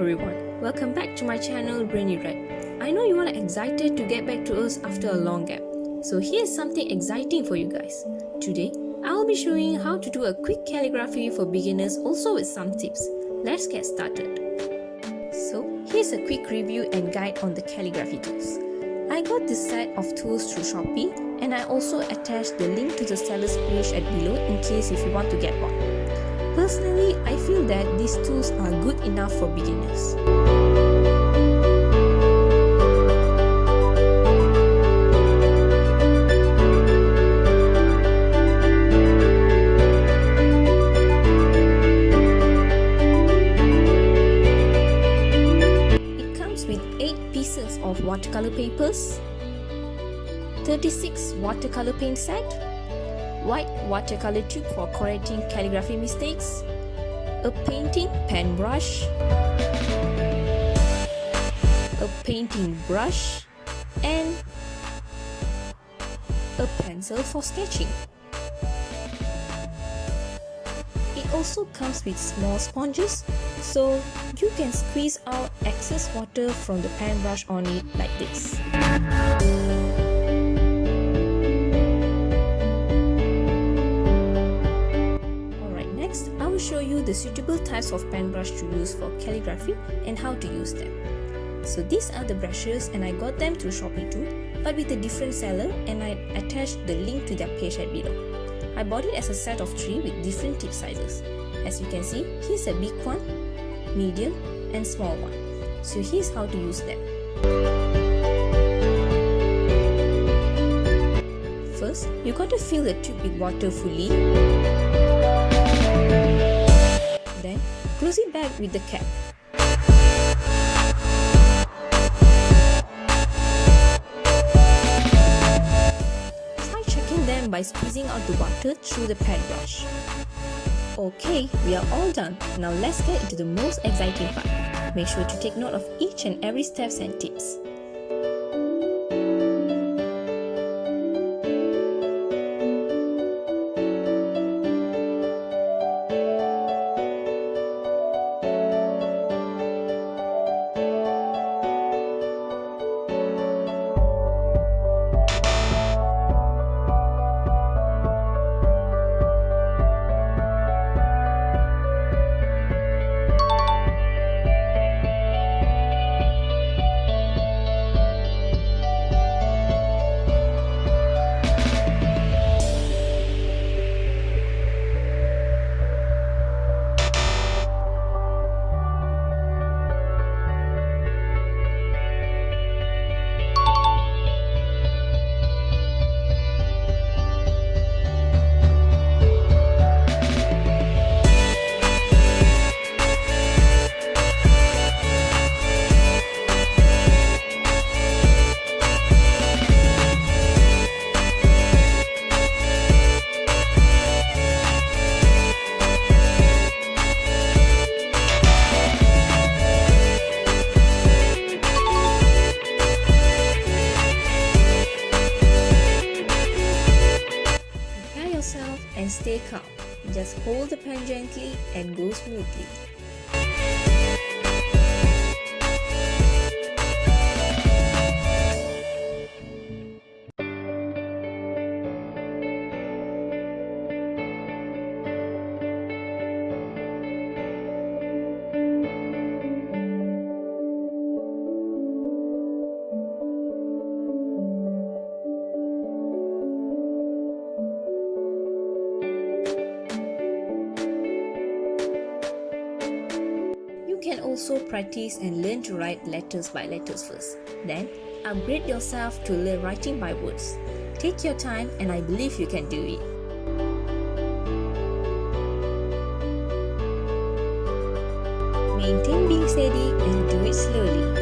everyone, welcome back to my channel Brainy Red. I know you are excited to get back to us after a long gap, so here's something exciting for you guys. Today, I will be showing you how to do a quick calligraphy for beginners, also with some tips. Let's get started. So here's a quick review and guide on the calligraphy tools. I got this set of tools through Shopee, and I also attached the link to the seller's page at below in case if you want to get one. Personally, I feel that these tools are good enough for beginners. It comes with 8 pieces of watercolor papers, 36 watercolor paint set, white watercolor tube for correcting calligraphy mistakes, a painting pen brush, a painting brush, and a pencil for sketching. It also comes with small sponges, so you can squeeze out excess water from the pen brush on it like this. Show you the suitable types of pen brush to use for calligraphy and how to use them. So these are the brushes, and I got them through Shopee too, but with a different seller, and I attached the link to their page at below. I bought it as a set of 3 with different tip sizes. As you can see, here's a big one, medium, and small one. So here's how to use them. First, you got to fill the tube with water fully. Then, close it back with the cap. Try checking them by squeezing out the water through the pen brush. Okay, we are all done. Now let's get into the most exciting part. Make sure to take note of each and every steps and tips. And stay calm. Just hold the pen gently and go smoothly. You can also practice and learn to write letters by letters first. Then, upgrade yourself to learn writing by words. Take your time, and I believe you can do it. Maintain being steady and do it slowly.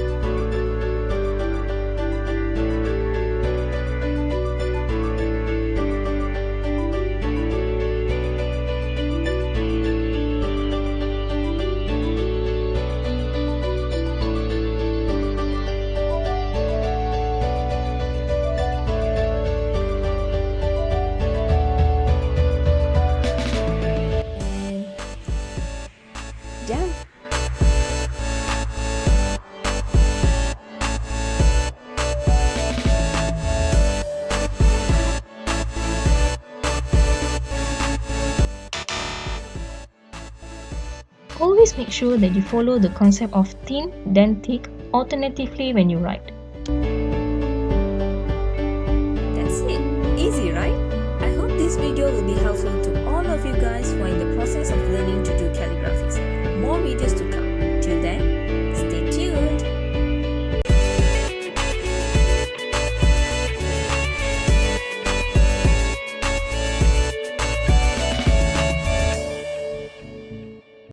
done. always make sure that you follow the concept of thin, then thick, alternatively when you write. That's it. Easy, right? I hope this video will be helpful to all of you guys who are in the process of learning to do calligraphies. More videos to come.